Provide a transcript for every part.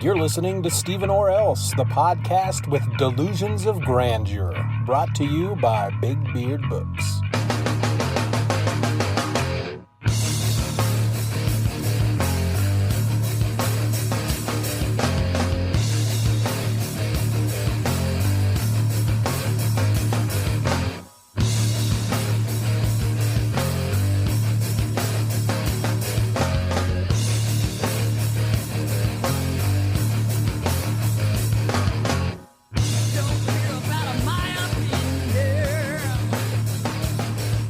You're listening to Steeven Orr, the podcast with delusions of grandeur, brought to you by Big Beard Books.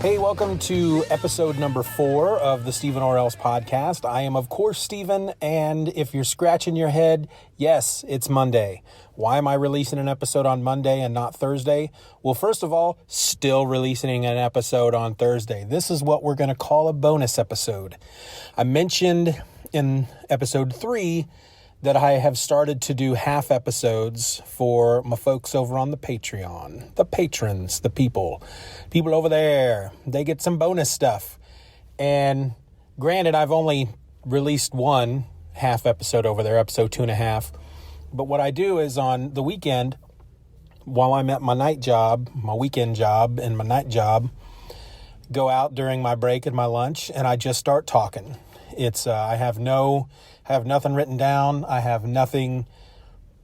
Hey, welcome to episode number 4 of the Steeven Orr podcast. I am, of course, Steeven, and if you're scratching your head, yes, it's Monday. Why am I releasing an episode on Monday and not Thursday? Well, first of all, still releasing an episode on Thursday. This is what we're going to call a bonus episode. I mentioned in episode 3 that I have started to do half episodes for my folks over on the Patreon. The patrons, the people over there. They get some bonus stuff. And granted, I've only released one half episode over there, episode 2.5. But what I do is on the weekend, while I'm at my night job, my weekend job and my night job, go out during my break and my lunch, and I just start talking. It's I have nothing written down. I have nothing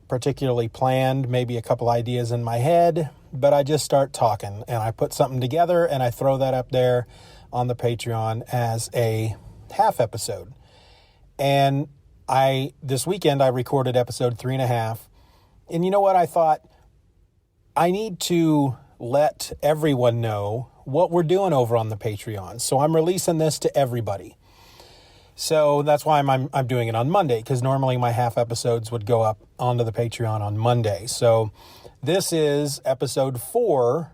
particularly planned, maybe a couple ideas in my head, but I just start talking and I put something together and I throw that up there on the Patreon as a half episode. And this weekend I recorded episode 3.5. And you know what? I thought I need to let everyone know what we're doing over on the Patreon. So I'm releasing this to everybody. So that's why I'm doing it on Monday, because normally my half episodes would go up onto the Patreon on Monday. So this is episode 4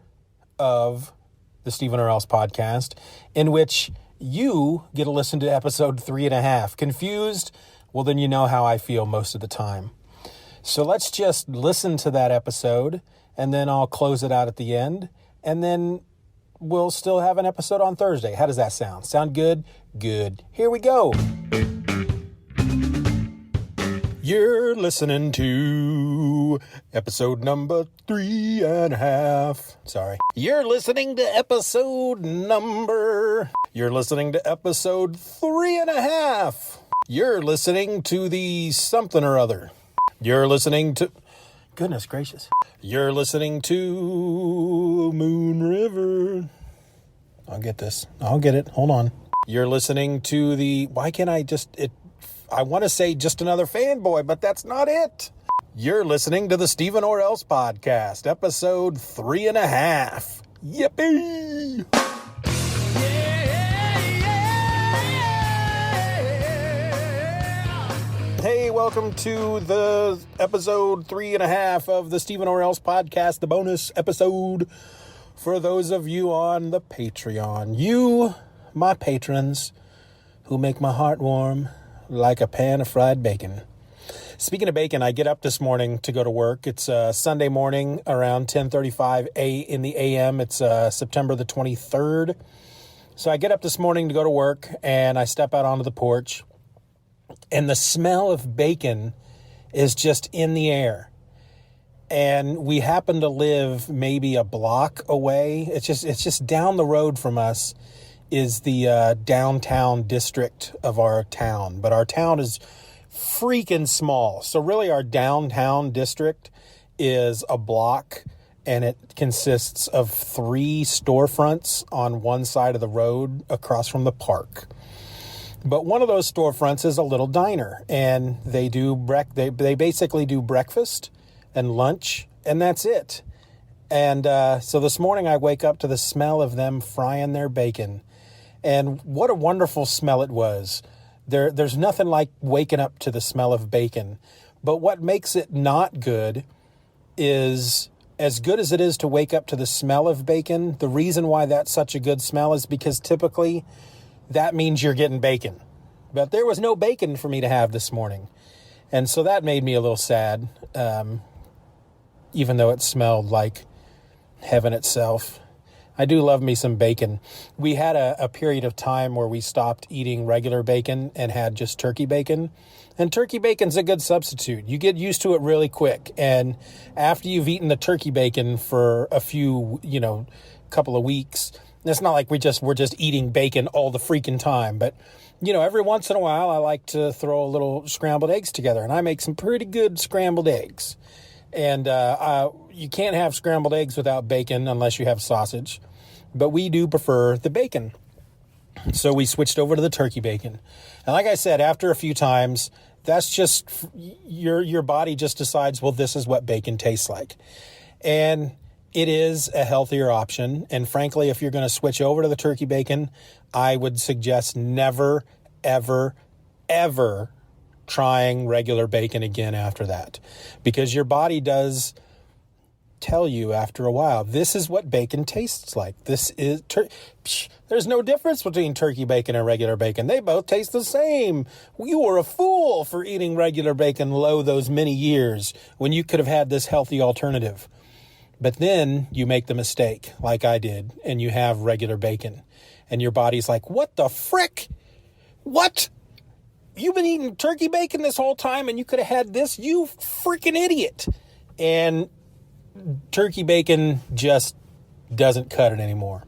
of the Steeven Orr podcast, in which you get to listen to episode 3.5. Confused? Well, then you know how I feel most of the time. So let's just listen to that episode, and then I'll close it out at the end, and then we'll still have an episode on Thursday. How does that sound? Sound good? Good. Here we go. You're listening to episode number 3.5. Sorry. You're listening to episode 3.5. You're listening to the something or other. You're listening to... Goodness gracious. You're listening to Moon River. I'll get this. I'll get it. Hold on. You're listening to the... Why can't I just... I want to say just another fanboy, but that's not it. You're listening to the Steeven Orr podcast, episode 3.5. Yippee! Hey, welcome to the episode 3.5 of the Steeven Orr podcast, the bonus episode for those of you on the Patreon. You, my patrons, who make my heart warm like a pan of fried bacon. Speaking of bacon, I get up this morning to go to work. It's Sunday morning around 10:35 in the a.m. It's September the 23rd. So I get up this morning to go to work, and I step out onto the porch. And the smell of bacon is just in the air. And we happen to live maybe a block away. It's just down the road from us is the downtown district of our town. But our town is freaking small. So really our downtown district is a block, and it consists of 3 storefronts on one side of the road across from the park. But one of those storefronts is a little diner, and they basically do breakfast and lunch, and that's it. And so this morning I wake up to the smell of them frying their bacon, and what a wonderful smell it was. There's nothing like waking up to the smell of bacon, but what makes it not good is, as good as it is to wake up to the smell of bacon, the reason why that's such a good smell is because typically that means you're getting bacon. But there was no bacon for me to have this morning. And so that made me a little sad, even though it smelled like heaven itself. I do love me some bacon. We had a period of time where we stopped eating regular bacon and had just turkey bacon. And turkey bacon's a good substitute. You get used to it really quick. And after you've eaten the turkey bacon for a few, couple of weeks, it's not like we're just eating bacon all the freaking time. But, every once in a while, I like to throw a little scrambled eggs together. And I make some pretty good scrambled eggs. And you can't have scrambled eggs without bacon unless you have sausage. But we do prefer the bacon. So we switched over to the turkey bacon. And like I said, after a few times, that's just your body just decides, well, this is what bacon tastes like. And it is a healthier option. And frankly, if you're going to switch over to the turkey bacon, I would suggest never, ever, ever trying regular bacon again after that, because your body does tell you after a while, this is what bacon tastes like. There's no difference between turkey bacon and regular bacon. They both taste the same. You were a fool for eating regular bacon low those many years when you could have had this healthy alternative. But then you make the mistake like I did, and you have regular bacon, and your body's like, what the frick? What? You've been eating turkey bacon this whole time and you could have had this? You freaking idiot. And turkey bacon just doesn't cut it anymore.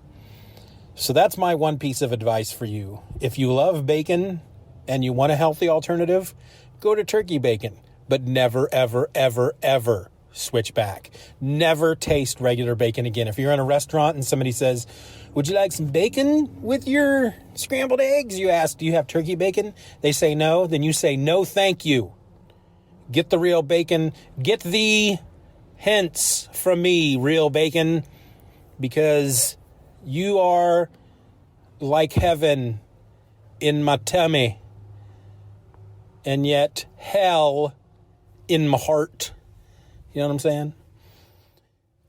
So that's my one piece of advice for you. If you love bacon and you want a healthy alternative, go to turkey bacon. But never, ever, ever, ever switch back. Never taste regular bacon again. If you're in a restaurant and somebody says, would you like some bacon with your scrambled eggs? You ask, do you have turkey bacon? They say no. Then you say, no, thank you. Get the real bacon. Get the hints from me, real bacon, because you are like heaven in my tummy and yet hell in my heart. You know what I'm saying?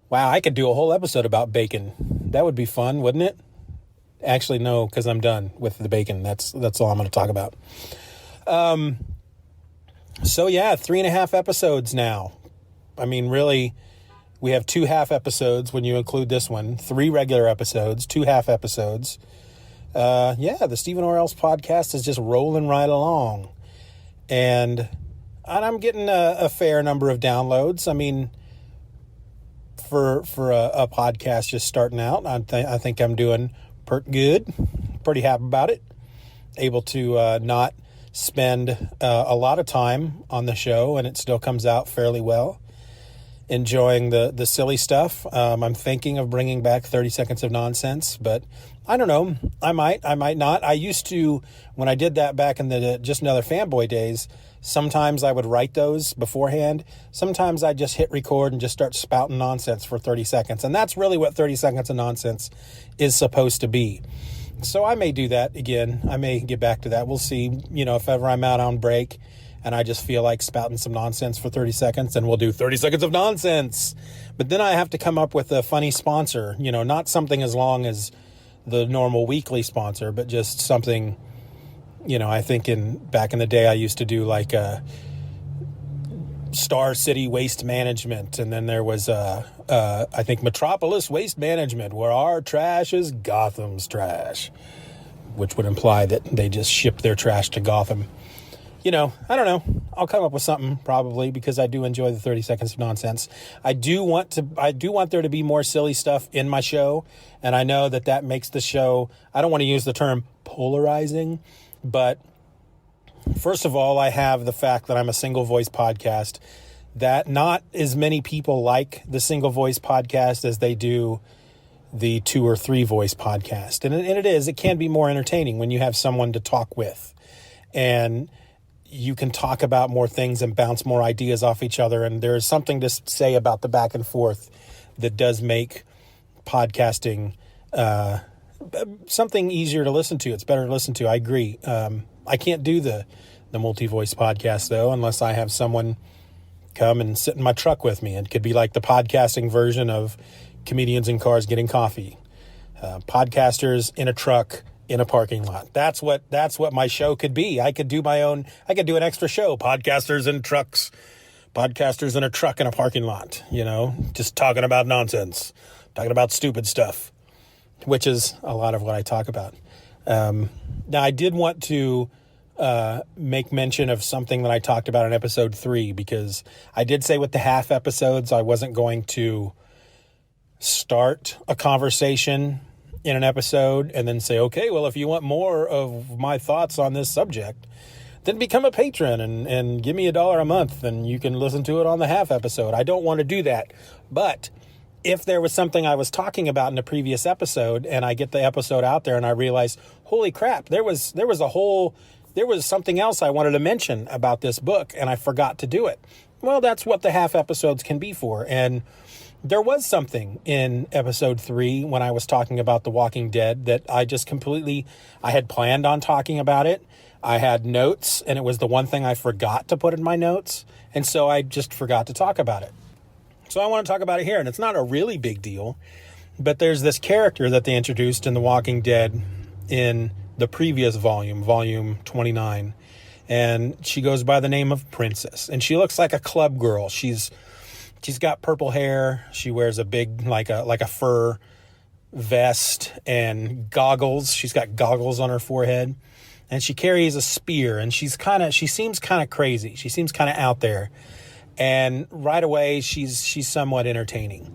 Wow, I could do a whole episode about bacon. That would be fun, wouldn't it? Actually, no, because I'm done with the bacon. That's all I'm going to talk about. So yeah, 3.5 episodes now. I mean, really, we have 2 half episodes when you include this one. 3 regular episodes, 2 half episodes. The Steeven Orr podcast is just rolling right along. And I'm getting a fair number of downloads. I mean, for a podcast just starting out, I think I'm doing good. Pretty happy about it. Able to not spend a lot of time on the show, and it still comes out fairly well. Enjoying the silly stuff. I'm thinking of bringing back 30 Seconds of Nonsense, but I don't know. I might not. I used to, when I did that back in the Just Another Fanboy days, sometimes I would write those beforehand. Sometimes I just hit record and just start spouting nonsense for 30 seconds. And that's really what 30 Seconds of Nonsense is supposed to be. So I may do that again. I may get back to that. We'll see, if ever I'm out on break and I just feel like spouting some nonsense for 30 seconds, and we'll do 30 Seconds of Nonsense. But then I have to come up with a funny sponsor, not something as long as the normal weekly sponsor, but just something, I think back in the day I used to do like Star City Waste Management, and then there was I think Metropolis Waste Management, where our trash is Gotham's trash, which would imply that they just ship their trash to Gotham. I don't know. I'll come up with something probably, because I do enjoy the 30 Seconds of Nonsense. I do want there to be more silly stuff in my show, and I know that makes the show, I don't want to use the term polarizing, but first of all, I have the fact that I'm a single voice podcast, that not as many people like the single voice podcast as they do the 2 or 3 voice podcast. And it can be more entertaining when you have someone to talk with, and you can talk about more things and bounce more ideas off each other. And there is something to say about the back and forth that does make podcasting something easier to listen to. It's better to listen to. I agree. I can't do the multi-voice podcast, though, unless I have someone come and sit in my truck with me. It could be like the podcasting version of Comedians in Cars Getting Coffee. Podcasters in a truck in a parking lot. That's what my show could be. I could do an extra show, Podcasters in Trucks, Podcasters in a Truck in a Parking Lot, just talking about nonsense, talking about stupid stuff. which is a lot of what I talk about. Now, I did want to make mention of something that I talked about in episode 3, because I did say with the half episodes, I wasn't going to start a conversation in an episode and then say, okay, well, if you want more of my thoughts on this subject, then become a patron and give me $1 a month and you can listen to it on the half episode. I don't want to do that. But if there was something I was talking about in the previous episode and I get the episode out there and I realize, holy crap, there was something else I wanted to mention about this book and I forgot to do it. Well, that's what the half episodes can be for. And there was something in episode 3 when I was talking about The Walking Dead that I had planned on talking about it. I had notes, and it was the one thing I forgot to put in my notes. And so I just forgot to talk about it. So I want to talk about it here. And it's not a really big deal, but there's this character that they introduced in The Walking Dead in the previous volume, volume 29. And she goes by the name of Princess. And she looks like a club girl. She's got purple hair. She wears a big, like a fur vest and goggles. She's got goggles on her forehead, and she carries a spear, and she seems kind of crazy. She seems kind of out there. And right away, she's somewhat entertaining.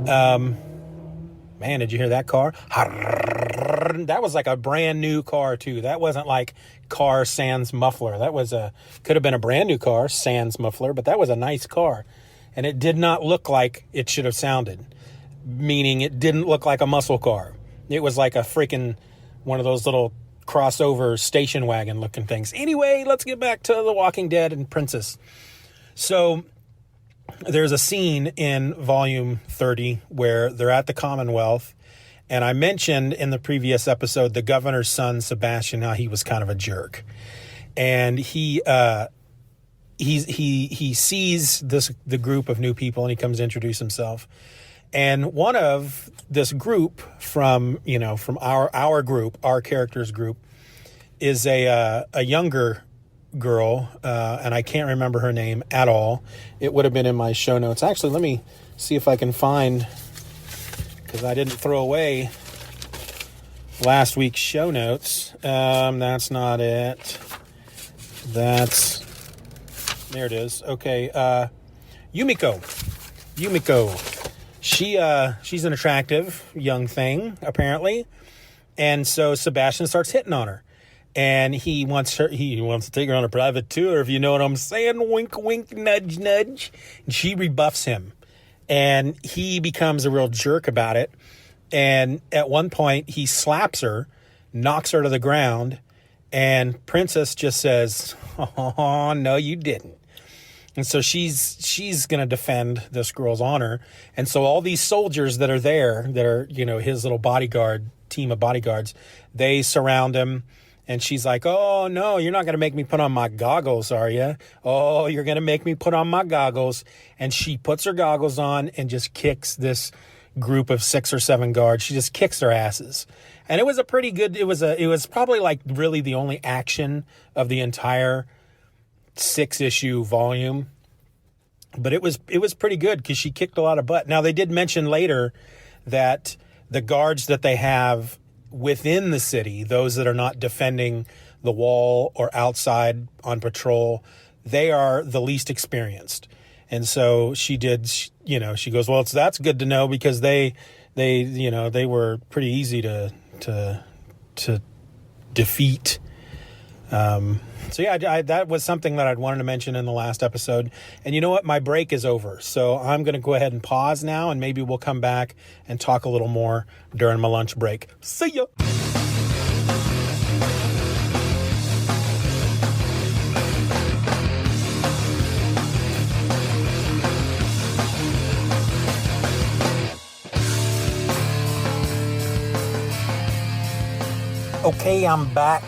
Man, did you hear that car? That was like a brand new car too. That wasn't like car sans muffler. Could have been a brand new car, sans muffler, but that was a nice car. And it did not look like it should have sounded, meaning it didn't look like a muscle car. It was like a freaking one of those little crossover station wagon looking things. Anyway, let's get back to The Walking Dead and Princess. So there's a scene in volume 30 where they're at the Commonwealth. And I mentioned in the previous episode, the governor's son, Sebastian, how he was kind of a jerk. And he sees the group of new people, and he comes to introduce himself. And one of this group from our group, our characters group, is a younger girl, and I can't remember her name at all. It would have been in my show notes. Actually, let me see if I can find, because I didn't throw away last week's show notes. That's not it. There it is. Okay. Yumiko. She's an attractive young thing, apparently. And so Sebastian starts hitting on her. And he wants to take her on a private tour, if you know what I'm saying. Wink, wink, nudge, nudge. And she rebuffs him. And he becomes a real jerk about it. And at one point, he slaps her, knocks her to the ground. And Princess just says, "Oh, no, you didn't." And so she's going to defend this girl's honor. And so all these soldiers that are there, that are, his little team of bodyguards, they surround him. And she's like, "Oh, no, you're not going to make me put on my goggles, are you? Oh, you're going to make me put on my goggles." And she puts her goggles on and just kicks this group of 6 or 7 guards. She just kicks their asses. And it was it was probably like really the only action of the entire 6-issue volume. But it was pretty good because she kicked a lot of butt. Now, they did mention later that the guards that they have within the city, those that are not defending the wall or outside on patrol, they are the least experienced. And so she goes, well, that's good to know, because they were pretty easy to defeat. So yeah, that was something that I'd wanted to mention in the last episode. And you know what? My break is over. So I'm going to go ahead and pause now, and maybe we'll come back and talk a little more during my lunch break. See ya. Okay, I'm back.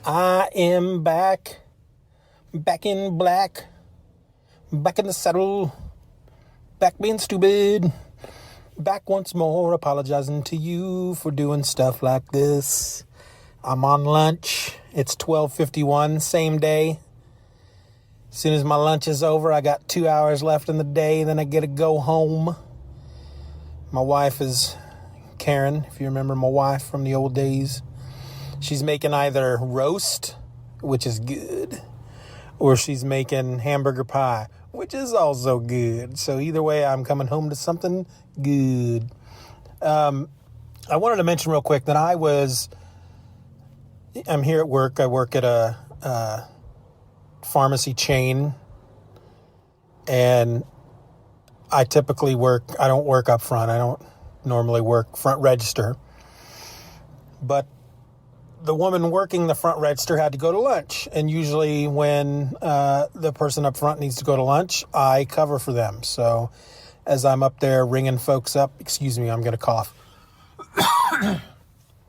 I am back in black, back in the saddle, back being stupid, back once more, apologizing to you for doing stuff like this. I'm on lunch. It's 12:51, same day. As soon as my lunch is over, I got 2 hours left in the day, then I get to go home. My wife is Karen, if you remember my wife from the old days. She's making either roast, which is good, or she's making hamburger pie, which is also good. So either way, I'm coming home to something good. I wanted to mention real quick that I'm here at work. I work at a pharmacy chain, and I typically I don't work up front. I don't normally work front register. But the woman working the front register had to go to lunch. And usually when the person up front needs to go to lunch, I cover for them. So as I'm up there ringing folks up, excuse me, I'm going to cough.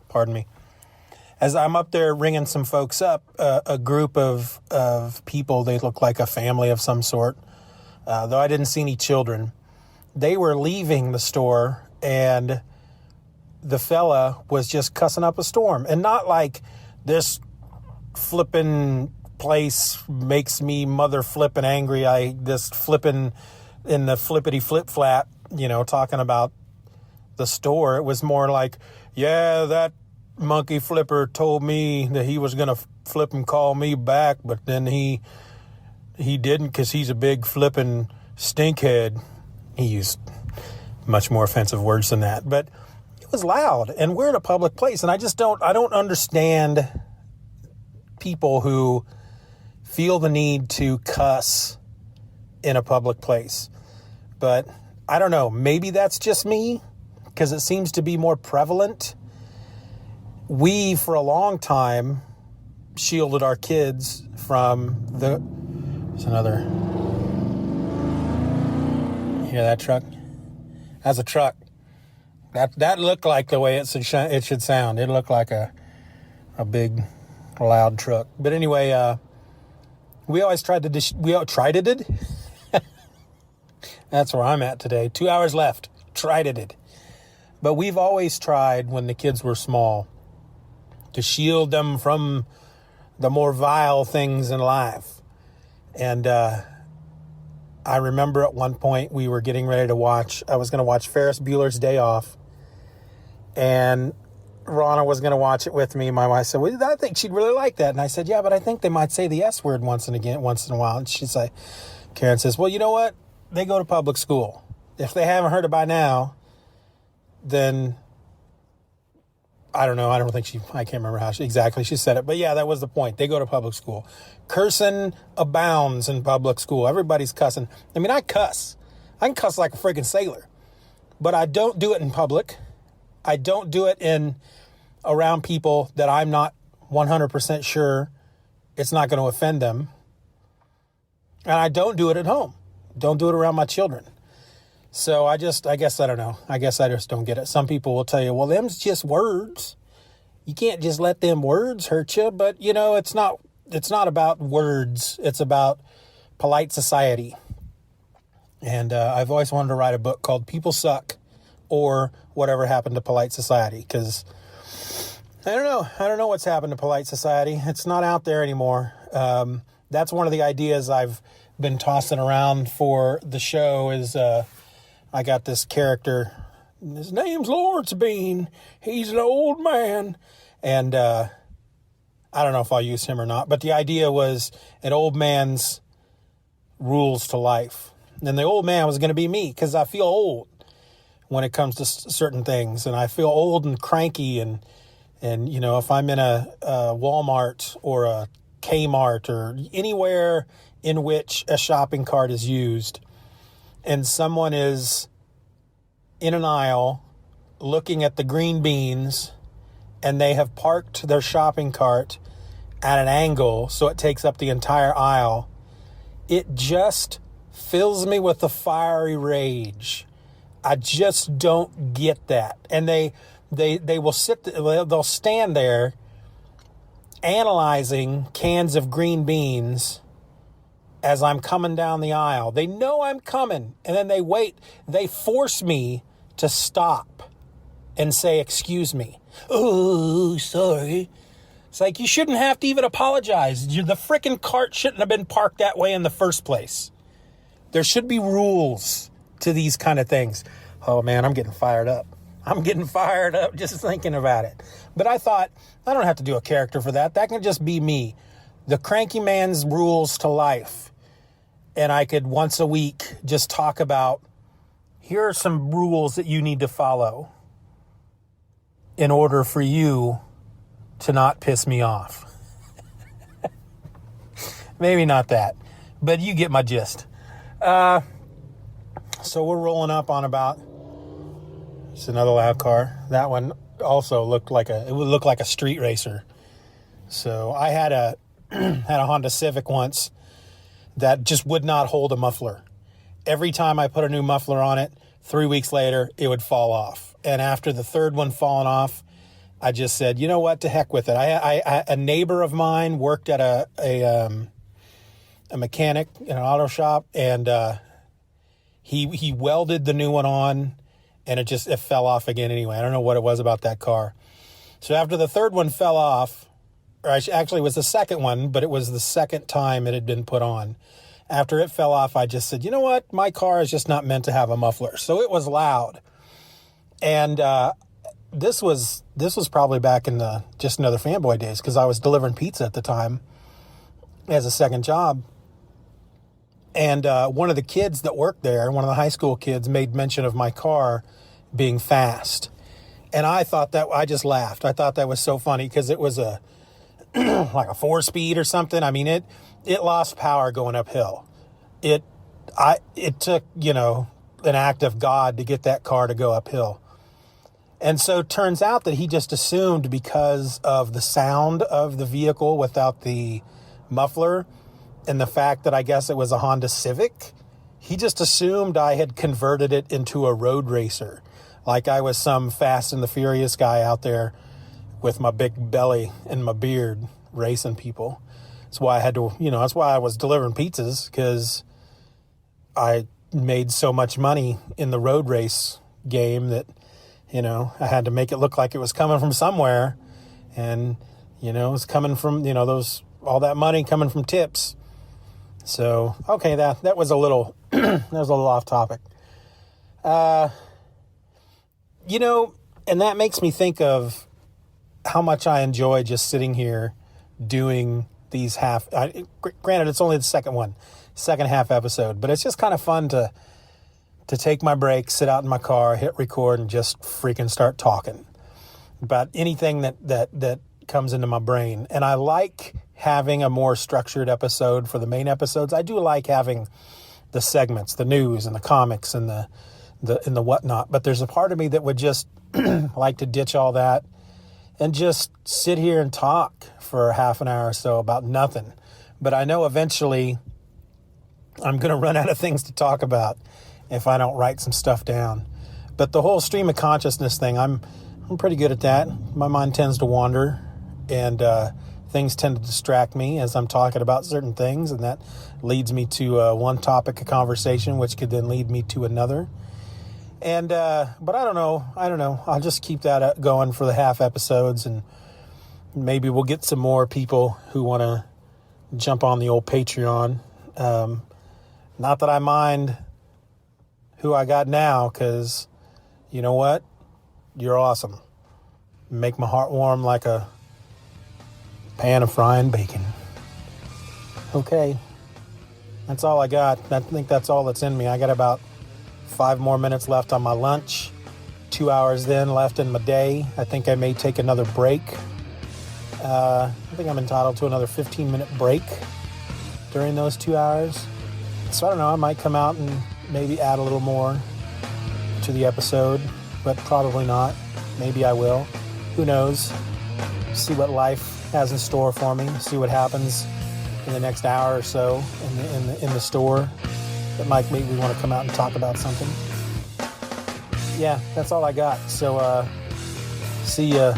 Pardon me. As I'm up there ringing some folks up, a group of people, they look like a family of some sort, though I didn't see any children. They were leaving the store, and the fella was just cussing up a storm. And not like, this flipping place makes me mother flipping angry. This flipping in the flippity flip flap, talking about the store. It was more like, yeah, that monkey flipper told me that he was going to flip and call me back, but then he didn't because he's a big flipping stinkhead. He used much more offensive words than that, but it was loud, and we're in a public place, and I don't understand people who feel the need to cuss in a public place. But I don't know, maybe that's just me, because it seems to be more prevalent. We, for a long time, shielded our kids from there's another. You hear that truck? That's a truck. That looked like the way it should sound. It looked like a big, loud truck. But anyway, we always tried it. That's where I'm at today. 2 hours left. Tried it. But we've always tried, when the kids were small, to shield them from the more vile things in life. And I remember at one point we were getting ready to I was going to watch Ferris Bueller's Day Off. And Rana was going to watch it with me. My wife said, well, I think she'd really like that. And I said, yeah, but I think they might say the S word once in a while. And she's like, Karen says, well, you know what? They go to public school. If they haven't heard it by now, then I don't know. I can't remember how exactly she said it. But yeah, that was the point. They go to public school. Cursing abounds in public school. Everybody's cussing. I mean, I cuss. I can cuss like a freaking sailor. But I don't do it in public. I don't do it around people that I'm not 100% sure it's not going to offend them. And I don't do it at home. Don't do it around my children. So I guess I don't know. I guess I just don't get it. Some people will tell you, well, them's just words. You can't just let them words hurt you. But, it's not about words. It's about polite society. And I've always wanted to write a book called People Suck, or Whatever Happened to Polite Society. Because I don't know what's happened to polite society. It's not out there anymore. That's one of the ideas I've been tossing around for the show is I got this character. His name's Lawrence Bean. He's an old man. And I don't know if I'll use him or not. But the idea was an old man's rules to life. And the old man was going to be me, because I feel old when it comes to certain things. And I feel old and cranky. And if I'm in a Walmart or a Kmart or anywhere in which a shopping cart is used, and someone is in an aisle looking at the green beans, and they have parked their shopping cart at an angle so it takes up the entire aisle, it just fills me with a fiery rage. I just don't get that. And they will they'll stand there analyzing cans of green beans as I'm coming down the aisle. They know I'm coming, and then they wait. They force me to stop and say, excuse me. Oh, sorry. It's like, you shouldn't have to even apologize. The frickin' cart shouldn't have been parked that way in the first place. There should be rules to these kind of things. Oh man, I'm getting fired up. I'm getting fired up just thinking about it. But I thought, I don't have to do a character for that. That can just be me. The cranky man's rules to life. And I could once a week just talk about, here are some rules that you need to follow in order for you to not piss me off. Maybe not that, but you get my gist. So we're rolling up on about, it's another loud car. That one also looked like it would look like a street racer. So I had a Honda Civic once that just would not hold a muffler. Every time I put a new muffler on it, 3 weeks later, it would fall off. And after the third one falling off, I just said, you know what, to heck with it. A neighbor of mine worked at a mechanic in an auto shop, and he welded the new one on, and it fell off again anyway. I don't know what it was about that car. So after the third one fell off, or actually it was the second one, but it was the second time it had been put on. After it fell off, I just said, you know what? My car is just not meant to have a muffler. So it was loud. And this was probably back in the Just Another Fanboy days, because I was delivering pizza at the time as a second job. And one of the kids that worked there, one of the high school kids, made mention of my car being fast. And I just laughed. I thought that was so funny because it was like a 4-speed or something. I mean, it lost power going uphill. It took, an act of God to get that car to go uphill. And so it turns out that he just assumed, because of the sound of the vehicle without the muffler and the fact that I guess it was a Honda Civic, he just assumed I had converted it into a road racer. Like I was some Fast and the Furious guy out there with my big belly and my beard racing people. That's why I had to, that's why I was delivering pizzas, because I made so much money in the road race game that, I had to make it look like it was coming from somewhere. And, it was coming from, all that money coming from tips. So, okay, that was a little, that was a little off topic. And that makes me think of how much I enjoy just sitting here doing these granted, it's only the second half episode, but it's just kind of fun to take my break, sit out in my car, hit record, and just freaking start talking about anything that comes into my brain. And I like having a more structured episode for the main episodes. I do like having the segments, the news and the comics and the whatnot, but there's a part of me that would just like to ditch all that and just sit here and talk for half an hour or so about nothing. But I know eventually I'm going to run out of things to talk about if I don't write some stuff down. But the whole stream of consciousness thing, I'm pretty good at that. My mind tends to wander, and things tend to distract me as I'm talking about certain things, and that leads me to one topic of conversation, which could then lead me to another. And but I don't know. I'll just keep that going for the half episodes, and maybe we'll get some more people who want to jump on the old Patreon. Not that I mind who I got now, because you know what? You're awesome. Make my heart warm like a pan of frying bacon. Okay. That's all I got. I think that's all that's in me. I got about 5 more minutes left on my lunch. 2 hours then left in my day. I think I may take another break. I think I'm entitled to another 15-minute break during those 2 hours. So I don't know, I might come out and maybe add a little more to the episode, but probably not. Maybe I will. Who knows? See what life has in store for me. See what happens in the next hour or so in the store that might make me want to come out and talk about something. Yeah, that's all I got. So see ya.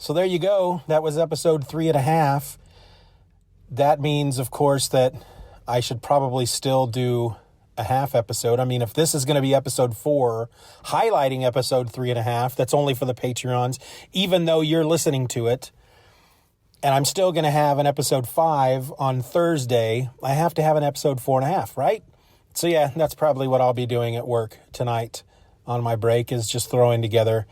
So there you go. That was episode 3.5. That means, of course, that I should probably still do a half episode. I mean, if this is going to be episode 4, highlighting episode 3.5, that's only for the Patreons, even though you're listening to it, and I'm still going to have an episode 5 on Thursday, I have to have an episode 4.5, right? So yeah, that's probably what I'll be doing at work tonight on my break, is just throwing together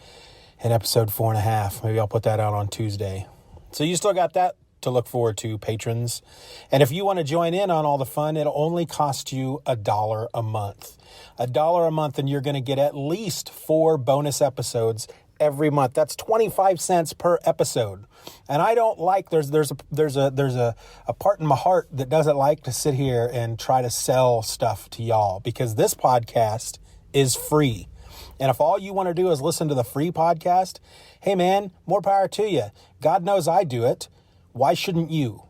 an episode 4.5. Maybe I'll put that out on Tuesday. So you still got that to look forward to, patrons. And if you want to join in on all the fun, it'll only cost you $1 a month. $1 a month, and you're going to get at least 4 bonus episodes every month. That's 25 cents per episode. And I don't like, there's a part in my heart that doesn't like to sit here and try to sell stuff to y'all, because this podcast is free. And if all you want to do is listen to the free podcast, hey man, more power to you. God knows I do it. Why shouldn't you?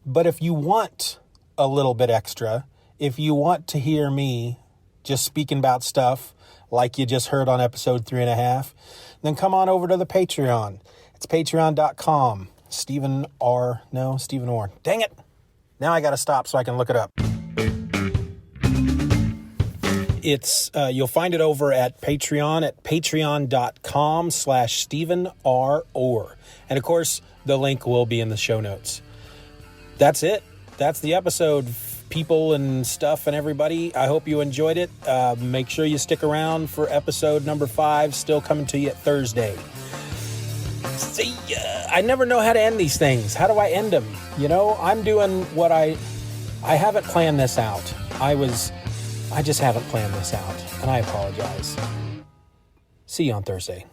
But if you want a little bit extra, if you want to hear me just speaking about stuff like you just heard on episode 3.5, then come on over to the Patreon. It's patreon.com. Steeven Orr. Dang it. Now I got to stop so I can look it up. It's you'll find it over at Patreon at patreon.com/Steeven R. Orr. And of course, the link will be in the show notes. That's it. That's the episode, people and stuff and everybody. I hope you enjoyed it. Make sure you stick around for episode number 5, still coming to you at Thursday. See ya. I never know how to end these things. How do I end them? You know, I'm doing what I haven't planned this out. I just haven't planned this out, and I apologize. See you on Thursday.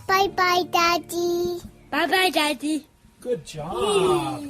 Bye-bye, Daddy. Bye-bye, Daddy. Good job.